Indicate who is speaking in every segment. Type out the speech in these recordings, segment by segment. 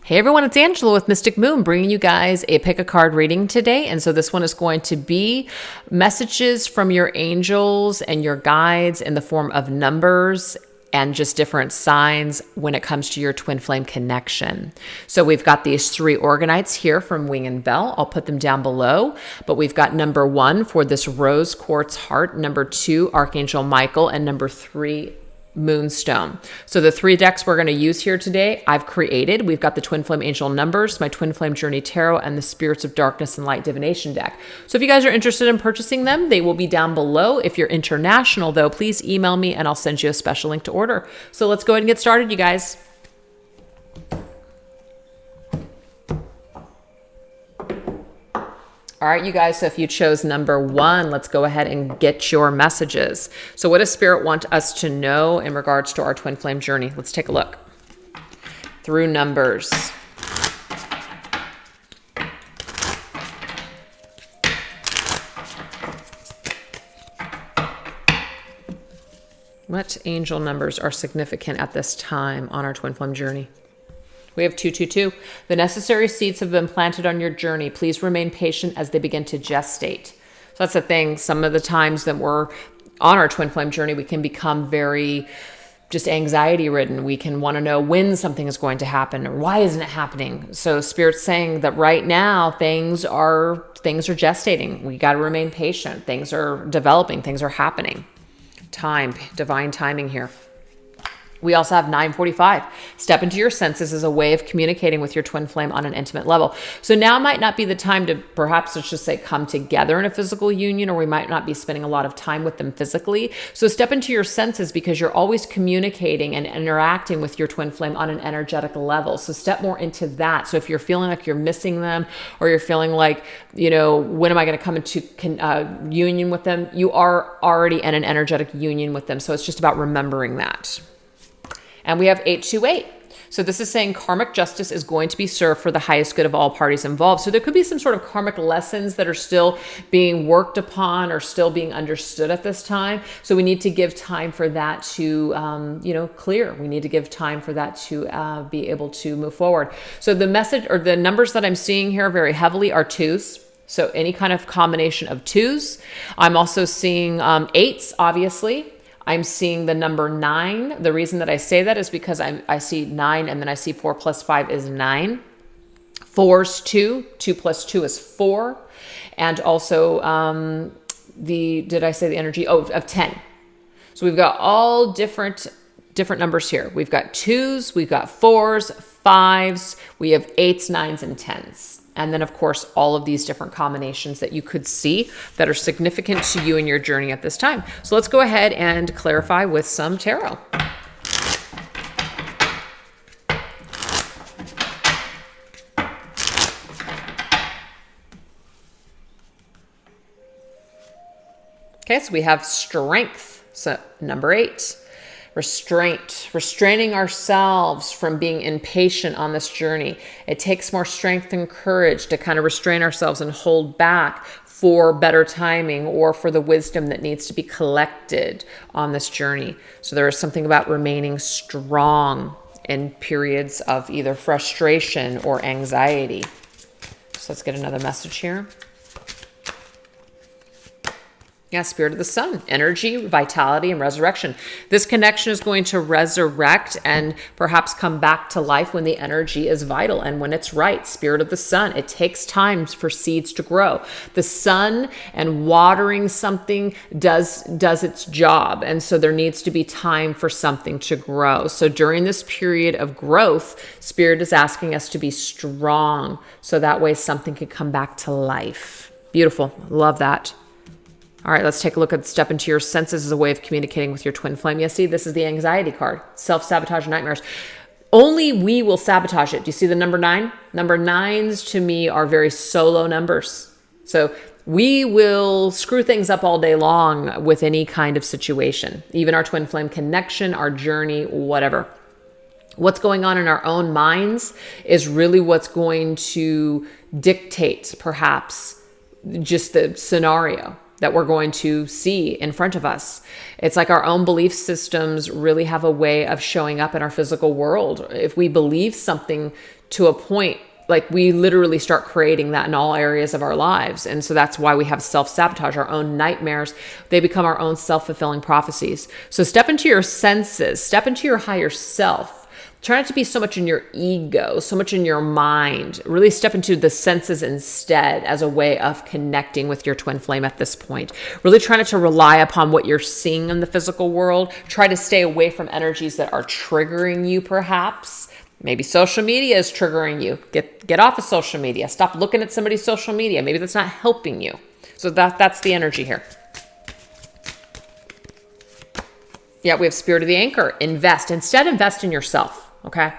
Speaker 1: Hey everyone, it's Angela with Mystic Moon bringing you guys a pick a card reading today. And so this one is going to be messages from your angels and your guides in the form of numbers and just different signs when it comes to your twin flame connection. So we've got these three organites here from Wing and Bell. I'll put them down below, but we've got number 1 for this rose quartz heart, number 2, Archangel Michael, and number 3, Moonstone. So the 3 decks we're going to use here today, I've created. We've got the Twin Flame Angel Numbers, my Twin Flame Journey Tarot, and the Spirits of Darkness and Light Divination deck. So if you guys are interested in purchasing them, they will be down below. If you're international though, please email me and I'll send you a special link to order. So let's go ahead and get started, you guys. All right, you guys, so if you chose number 1, let's go ahead and get your messages. So what does Spirit want us to know in regards to our twin flame journey? Let's take a look. Through numbers. What angel numbers are significant at this time on our twin flame journey? We have 222. The necessary seeds have been planted on your journey. Please remain patient as they begin to gestate. So that's the thing. Some of the times that we're on our twin flame journey, we can become very just anxiety ridden. We can want to know when something is going to happen or why isn't it happening? So Spirit's saying that right now things are gestating. We got to remain patient. Things are developing. Things are happening. Time, divine timing here. We also have 945. Step into your senses as a way of communicating with your twin flame on an intimate level. So now might not be the time to perhaps, let's just say, come together in a physical union, or we might not be spending a lot of time with them physically. So step into your senses because you're always communicating and interacting with your twin flame on an energetic level. So step more into that. So if you're feeling like you're missing them, or you're feeling like, you know, when am I going to come into union with them? You are already in an energetic union with them. So it's just about remembering that. And we have 828. So this is saying karmic justice is going to be served for the highest good of all parties involved. So there could be some sort of karmic lessons that are still being worked upon or still being understood at this time. So we need to give time for that to, clear. We need to give time for that to be able to move forward. So the message or the numbers that I'm seeing here very heavily are 2s. So any kind of combination of 2s. I'm also seeing 8s, obviously. I'm seeing the number 9. The reason that I say that is because I see 9 and then I see 4 plus 5 is 9. 4's 2. 2 plus 2 is 4. And also did I say the energy? Oh, of 10. So we've got all different numbers here. We've got 2s, we've got 4s, 5s, we have 8s, 9s, and 10s. And then, of course, all of these different combinations that you could see that are significant to you in your journey at this time. So let's go ahead and clarify with some tarot. Okay, so we have strength. So number 8. Restraint, restraining ourselves from being impatient on this journey. It takes more strength and courage to kind of restrain ourselves and hold back for better timing or for the wisdom that needs to be collected on this journey. So there is something about remaining strong in periods of either frustration or anxiety. So let's get another message here. Yeah, Spirit of the Sun, energy, vitality, and resurrection. This connection is going to resurrect and perhaps come back to life when the energy is vital and when it's right. Spirit of the Sun, it takes time for seeds to grow. The sun and watering something does its job. And so there needs to be time for something to grow. So during this period of growth, Spirit is asking us to be strong so that way something could come back to life. Beautiful. Love that. All right, let's take a look at step into your senses as a way of communicating with your twin flame. You see, this is the anxiety card, self-sabotage and nightmares. Only we will sabotage it. Do you see the number 9? Number 9s to me are very solo numbers. So we will screw things up all day long with any kind of situation, even our twin flame connection, our journey, whatever. What's going on in our own minds is really what's going to dictate perhaps just the scenario that we're going to see in front of us. It's like our own belief systems really have a way of showing up in our physical world. If we believe something to a point, like we literally start creating that in all areas of our lives. And so that's why we have self-sabotage, our own nightmares. They become our own self-fulfilling prophecies. So step into your senses, step into your higher self. Try not to be so much in your ego, so much in your mind. Really step into the senses instead as a way of connecting with your twin flame at this point. Really try not to rely upon what you're seeing in the physical world. Try to stay away from energies that are triggering you, perhaps. Maybe social media is triggering you. Get off of social media. Stop looking at somebody's social media. Maybe that's not helping you. So that's the energy here. Yeah, we have Spirit of the Anchor. Invest. Instead, invest in yourself. Okay.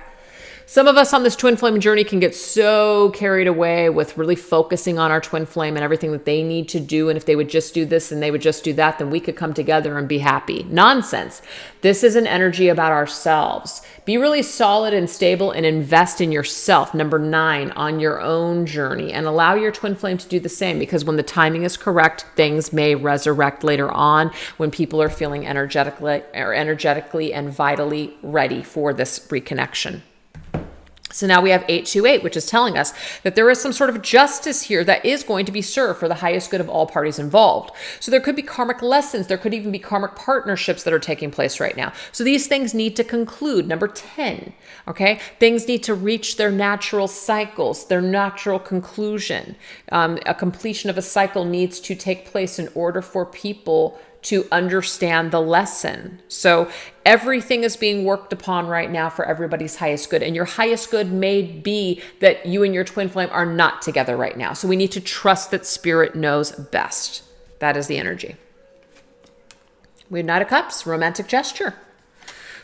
Speaker 1: Some of us on this twin flame journey can get so carried away with really focusing on our twin flame and everything that they need to do. And if they would just do this and they would just do that, then we could come together and be happy. Nonsense. This is an energy about ourselves. Be really solid and stable and invest in yourself. Number 9, on your own journey, and allow your twin flame to do the same, because when the timing is correct, things may resurrect later on when people are feeling energetically and vitally ready for this reconnection. So now we have 828, which is telling us that there is some sort of justice here that is going to be served for the highest good of all parties involved. So there could be karmic lessons. There could even be karmic partnerships that are taking place right now. So these things need to conclude. Number 10, okay? Things need to reach their natural cycles, their natural conclusion. A completion of a cycle needs to take place in order for people to understand the lesson. So everything is being worked upon right now for everybody's highest good. And your highest good may be that you and your twin flame are not together right now. So we need to trust that Spirit knows best. That is the energy. We have Knight of Cups, romantic gesture.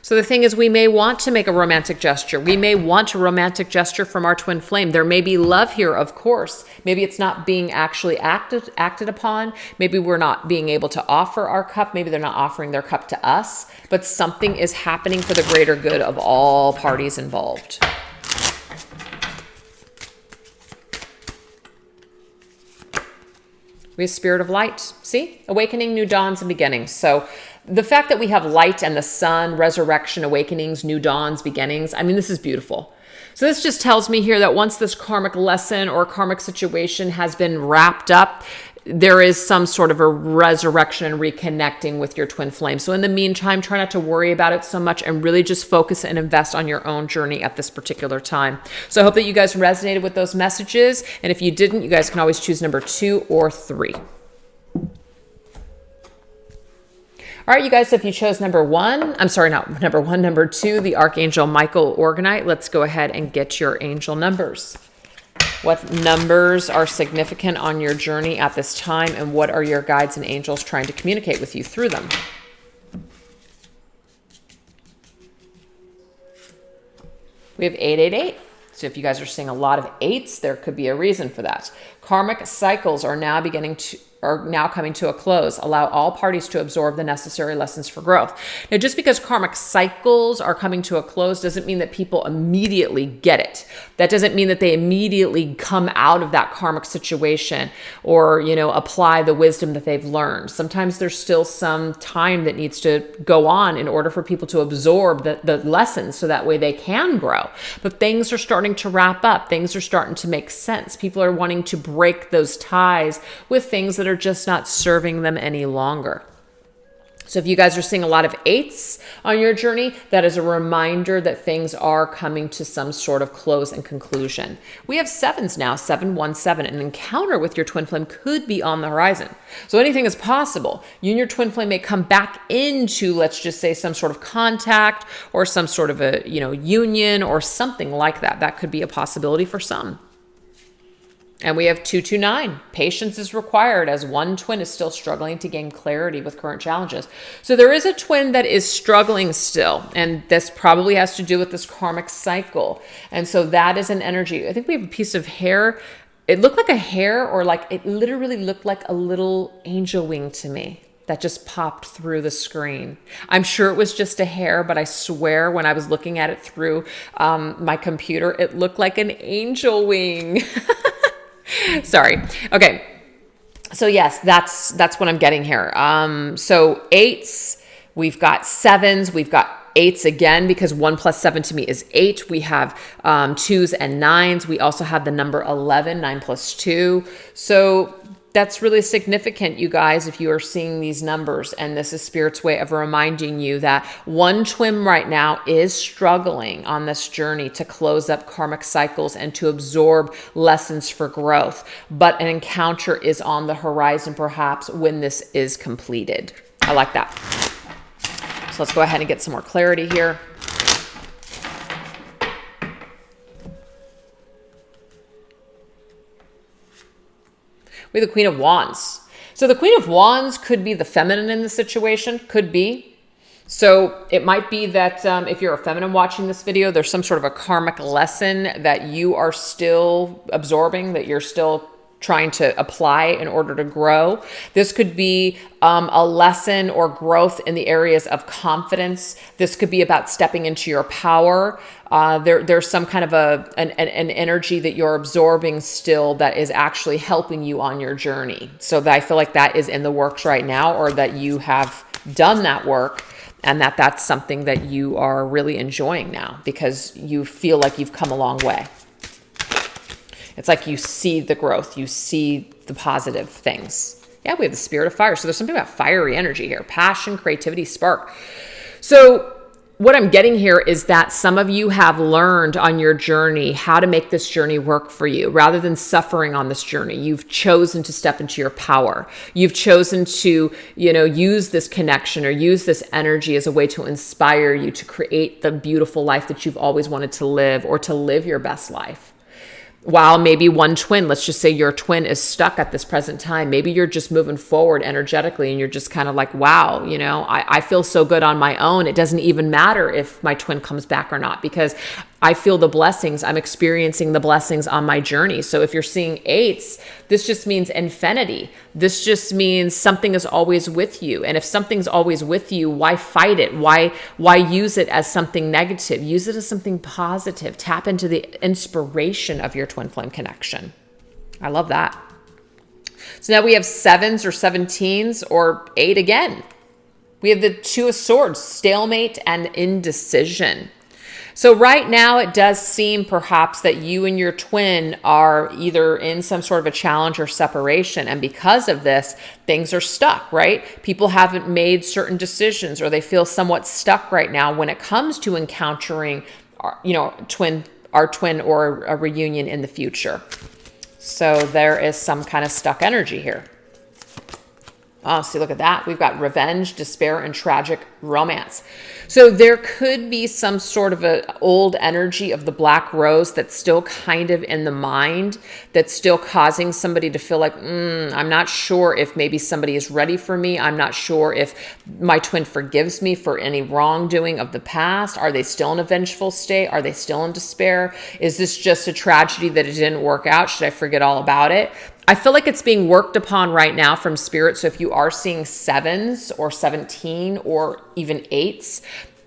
Speaker 1: So the thing is, we may want to make a romantic gesture. We may want a romantic gesture from our twin flame. There may be love here, of course. Maybe it's not being actually acted upon. Maybe we're not being able to offer our cup. Maybe they're not offering their cup to us. But something is happening for the greater good of all parties involved. We have Spirit of Light. See? Awakening, new dawns, and beginnings. So the fact that we have light and the sun, resurrection, awakenings, new dawns, beginnings, I mean, this is beautiful. So this just tells me here that once this karmic lesson or karmic situation has been wrapped up, there is some sort of a resurrection and reconnecting with your twin flame. So in the meantime, try not to worry about it so much and really just focus and invest on your own journey at this particular time. So I hope that you guys resonated with those messages. And if you didn't, you guys can always choose number 2 or 3. All right, you guys, if you chose number 1, I'm sorry, not number 1, number 2, the Archangel Michael Organite, let's go ahead and get your angel numbers. What numbers are significant on your journey at this time, and what are your guides and angels trying to communicate with you through them? We have 888. So if you guys are seeing a lot of 8s, there could be a reason for that. Karmic cycles are now coming to a close. Allow all parties to absorb the necessary lessons for growth. Now, just because karmic cycles are coming to a close doesn't mean that people immediately get it. That doesn't mean that they immediately come out of that karmic situation or, apply the wisdom that they've learned. Sometimes there's still some time that needs to go on in order for people to absorb the lessons so that way they can grow. But things are starting to wrap up. Things are starting to make sense. People are wanting to break those ties with things that are just not serving them any longer. So if you guys are seeing a lot of 8s on your journey, that is a reminder that things are coming to some sort of close and conclusion. We have 7s now, 717. An encounter with your twin flame could be on the horizon. So anything is possible. You and your twin flame may come back into, let's just say, some sort of contact or some sort of a, union or something like that. That could be a possibility for some. And we have 229. Patience is required as one twin is still struggling to gain clarity with current challenges. So there is a twin that is struggling still, and this probably has to do with this karmic cycle. And so that is an energy. I think we have a piece of hair. It looked like a hair, or it literally looked like a little angel wing to me that just popped through the screen. I'm sure it was just a hair, but I swear when I was looking at it through my computer, it looked like an angel wing. Sorry. Okay. So yes, that's what I'm getting here. So 8s, we've got 7s, we've got eights again, because 1 plus 7 to me is 8. We have 2s and 9s. We also have the number 11, 9 plus 2. So that's really significant, you guys, if you are seeing these numbers. And this is Spirit's way of reminding you that one twin right now is struggling on this journey to close up karmic cycles and to absorb lessons for growth. But an encounter is on the horizon, perhaps, when this is completed. I like that. So let's go ahead and get some more clarity here. We have the Queen of Wands. So the Queen of Wands could be the feminine in the situation, could be. So it might be that if you're a feminine watching this video, there's some sort of a karmic lesson that you are still absorbing, that you're still trying to apply in order to grow. This could be a lesson or growth in the areas of confidence. This could be about stepping into your power. There's some kind of an energy that you're absorbing still that is actually helping you on your journey. So that I feel like that is in the works right now, or that you have done that work, and that's something that you are really enjoying now because you feel like you've come a long way. It's like you see the growth, you see the positive things. Yeah, we have the Spirit of Fire. So there's something about fiery energy here, passion, creativity, spark. So what I'm getting here is that some of you have learned on your journey how to make this journey work for you. Rather than suffering on this journey, you've chosen to step into your power. You've chosen to, use this connection or use this energy as a way to inspire you to create the beautiful life that you've always wanted to live, or to live your best life. While maybe one twin, let's just say your twin is stuck at this present time. Maybe you're just moving forward energetically and you're just kind of like, wow, I feel so good on my own. It doesn't even matter if my twin comes back or not, because I feel the blessings. I'm experiencing the blessings on my journey. So if you're seeing 8s, this just means infinity. This just means something is always with you. And if something's always with you, why fight it? Why use it as something negative? Use it as something positive. Tap into the inspiration of your twin flame connection. I love that. So now we have 7s or 17s or 8 again. We have the 2 of Swords, stalemate and indecision. So right now it does seem perhaps that you and your twin are either in some sort of a challenge or separation. And because of this, things are stuck, right? People haven't made certain decisions, or they feel somewhat stuck right now when it comes to encountering, our twin or a reunion in the future. So there is some kind of stuck energy here. Oh, see, look at that. We've got revenge, despair, and tragic romance. So there could be some sort of an old energy of the black rose that's still kind of in the mind, that's still causing somebody to feel like, I'm not sure if maybe somebody is ready for me. I'm not sure if my twin forgives me for any wrongdoing of the past. Are they still in a vengeful state? Are they still in despair? Is this just a tragedy that it didn't work out? Should I forget all about it? I feel like it's being worked upon right now from Spirit. So if you are seeing 7s or 17 or even 8s,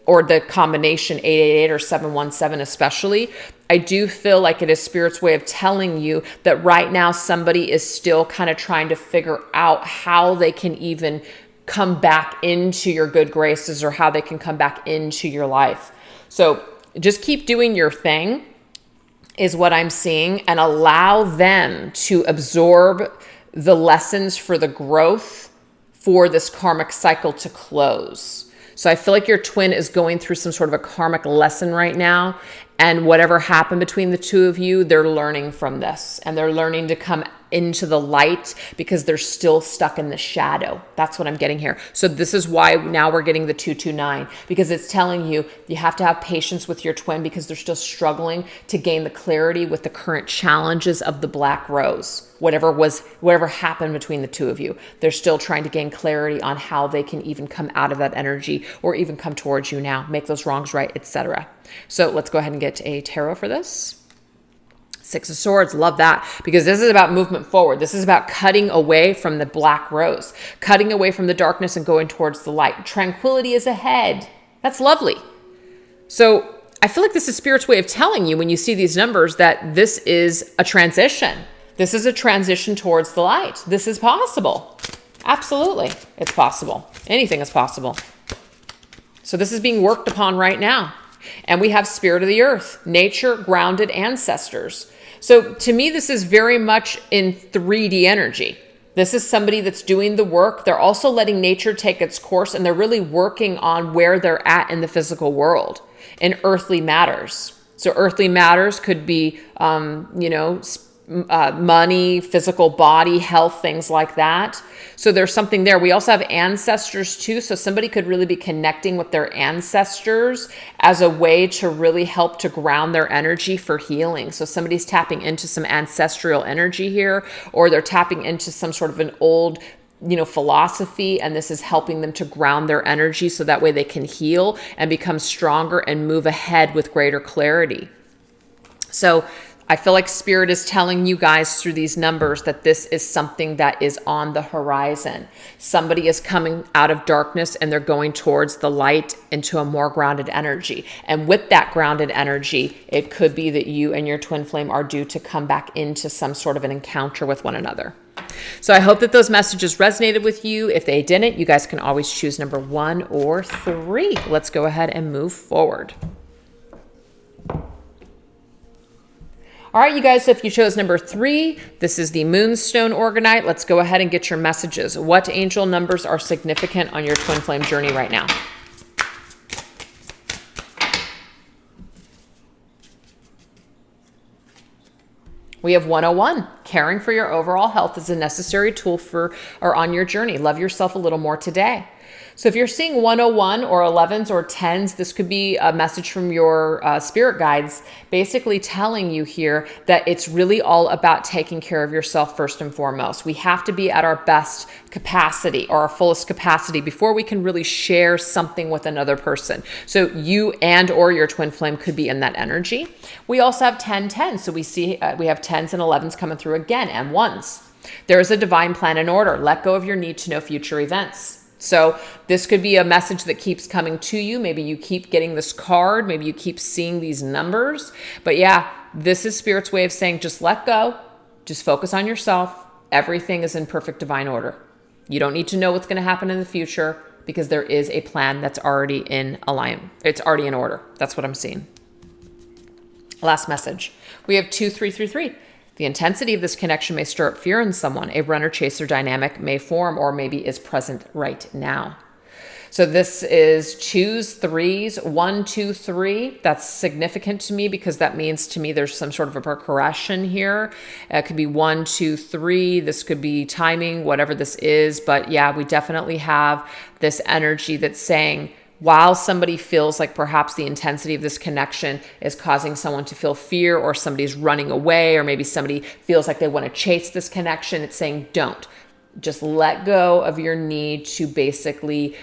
Speaker 1: or the combination 888 or 717 especially, I do feel like it is Spirit's way of telling you that right now somebody is still kind of trying to figure out how they can even come back into your good graces, or how they can come back into your life. So just keep doing your thing, is what I'm seeing, and allow them to absorb the lessons for the growth for this karmic cycle to close. So I feel like your twin is going through some sort of a karmic lesson right now, and whatever happened between the two of you, they're learning from this, and they're learning to come into the light because they're still stuck in the shadow. That's what I'm getting here. So this is why now we're getting the 229, because it's telling you have to have patience with your twin because they're still struggling to gain the clarity with the current challenges of the black rose. Whatever happened between the two of you, they're still trying to gain clarity on how they can even come out of that energy, or even come towards you now, make those wrongs right, etc. So let's go ahead and get a tarot for this. 6 of Swords, love that, because this is about movement forward. This is about cutting away from the black rose, cutting away from the darkness and going towards the light. Tranquility is ahead. That's lovely. So I feel like this is Spirit's way of telling you, when you see these numbers, that this is a transition. This is a transition towards the light. This is possible. Absolutely. It's possible. Anything is possible. So this is being worked upon right now. And we have spirit of the earth, nature, grounded ancestors. So to me, this is very much in 3D energy. This is somebody that's doing the work. They're also letting nature take its course, and they're really working on where they're at in the physical world in earthly matters. So earthly matters could be, money, physical body, health, things like that. So there's something there. We also have ancestors too. So somebody could really be connecting with their ancestors as a way to really help to ground their energy for healing. So somebody's tapping into some ancestral energy here, or they're tapping into some sort of an old philosophy, and this is helping them to ground their energy so that way they can heal and become stronger and move ahead with greater clarity. So I feel like Spirit is telling you guys through these numbers that this is something that is on the horizon. Somebody is coming out of darkness and they're going towards the light into a more grounded energy. And with that grounded energy, it could be that you and your twin flame are due to come back into some sort of an encounter with one another. So I hope that those messages resonated with you. If they didn't, you guys can always choose number 1 or 3. Let's go ahead and move forward. All right, you guys, so if you chose number 3, this is the Moonstone Organite. Let's go ahead and get your messages. What angel numbers are significant on your twin flame journey right now? We have 101. Caring for your overall health is a necessary tool for or on your journey. Love yourself a little more today. So if you're seeing 101 or 11s or 10s, this could be a message from your spirit guides, basically telling you here that it's really all about taking care of yourself first and foremost. We have to be at our best capacity or our fullest capacity before we can really share something with another person. So you and or your twin flame could be in that energy. We also have 10-10. So we see we have 10s and 11s coming through again, and 1s. There is a divine plan and order. Let go of your need to know future events. So this could be a message that keeps coming to you. Maybe you keep getting this card. Maybe you keep seeing these numbers. But yeah, this is Spirit's way of saying just let go. Just focus on yourself. Everything is in perfect divine order. You don't need to know what's going to happen in the future because there is a plan that's already in alignment. It's already in order. That's what I'm seeing. Last message. We have 2333. The intensity of this connection may stir up fear in someone. A runner-chaser dynamic may form or maybe is present right now. So this is 2s, 3s, 1, 2, 3. That's significant to me because that means to me there's some sort of a progression here. It could be 1, 2, 3. This could be timing, whatever this is. But yeah, we definitely have this energy that's saying, while somebody feels like perhaps the intensity of this connection is causing someone to feel fear, or somebody's running away, or maybe somebody feels like they want to chase this connection, it's saying don't. Just let go of your need to basically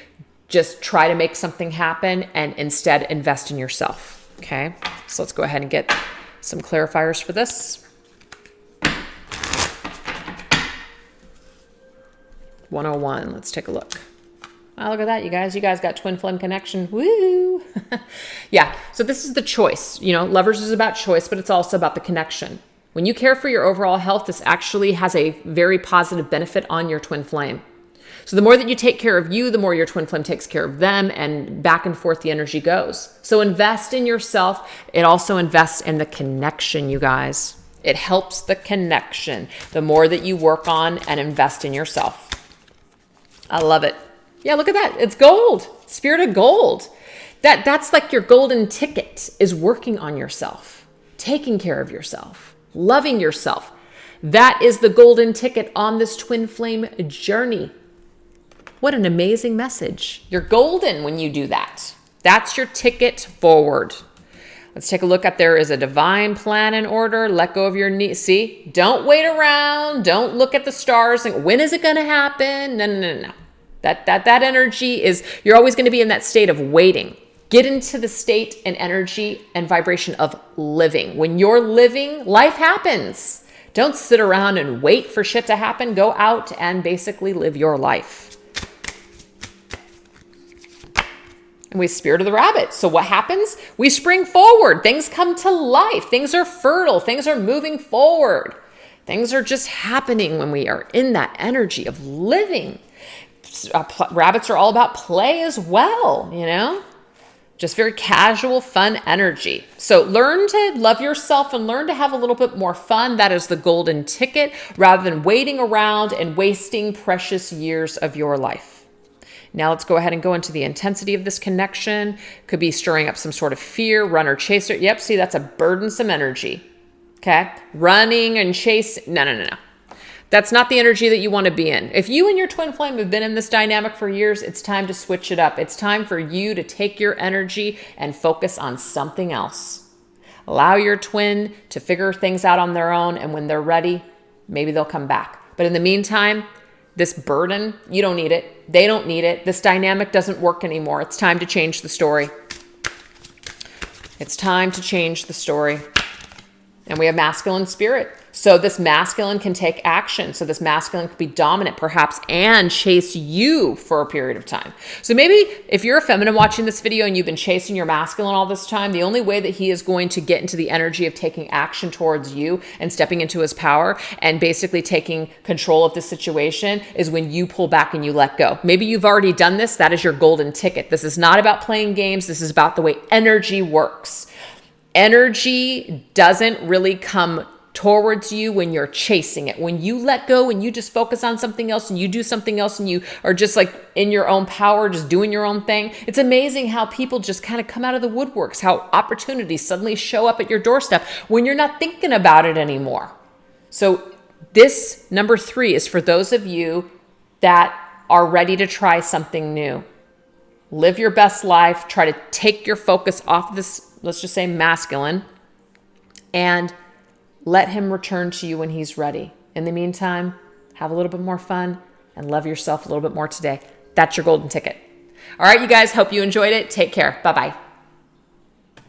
Speaker 1: just try to make something happen and instead invest in yourself. Okay, so let's go ahead and get some clarifiers for this. 101, let's take a look. Oh, look at that, you guys. You guys got twin flame connection. Woo! Yeah, so this is the choice. Lovers is about choice, but it's also about the connection. When you care for your overall health, this actually has a very positive benefit on your twin flame. So the more that you take care of you, the more your twin flame takes care of them, and back and forth the energy goes. So invest in yourself. It also invests in the connection, you guys. It helps the connection the more that you work on and invest in yourself. I love it. Yeah, look at that. It's gold. Spirit of gold. That's like your golden ticket, is working on yourself, taking care of yourself, loving yourself. That is the golden ticket on this twin flame journey. What an amazing message. You're golden when you do that. That's your ticket forward. Let's take a look at there is a divine plan and order. Let go of your need. See, don't wait around. Don't look at the stars and when is it going to happen? No. That energy is, you're always going to be in that state of waiting. Get into the state and energy and vibration of living. When you're living, life happens. Don't sit around and wait for shit to happen. Go out and basically live your life. And we Spirit of the Rabbit. So what happens? We spring forward. Things come to life. Things are fertile. Things are moving forward. Things are just happening when we are in that energy of living. Rabbits are all about play as well, Just very casual, fun energy. So learn to love yourself and learn to have a little bit more fun. That is the golden ticket, rather than waiting around and wasting precious years of your life. Now let's go ahead and go into the intensity of this connection. Could be stirring up some sort of fear, run or chaser. Yep, see, that's a burdensome energy. Okay? Running and chasing. No. That's not the energy that you want to be in. If you and your twin flame have been in this dynamic for years, it's time to switch it up. It's time for you to take your energy and focus on something else. Allow your twin to figure things out on their own, and when they're ready, maybe they'll come back. But in the meantime, this burden, you don't need it. They don't need it. This dynamic doesn't work anymore. It's time to change the story. It's time to change the story. And we have masculine spirit. So this masculine can take action. So this masculine could be dominant perhaps and chase you for a period of time. So maybe if you're a feminine watching this video and you've been chasing your masculine all this time, the only way that he is going to get into the energy of taking action towards you and stepping into his power and basically taking control of the situation is when you pull back and you let go. Maybe you've already done this. That is your golden ticket. This is not about playing games. This is about the way energy works. Energy doesn't really come towards you when you're chasing it. When you let go and you just focus on something else and you do something else and you are just like in your own power, just doing your own thing. It's amazing how people just kind of come out of the woodworks, how opportunities suddenly show up at your doorstep when you're not thinking about it anymore. So this number 3 is for those of you that are ready to try something new. Live your best life. Try to take your focus off this, let's just say masculine, and let him return to you when he's ready. In the meantime, have a little bit more fun and love yourself a little bit more today. That's your golden ticket. All right, you guys, hope you enjoyed it. Take care. Bye-bye.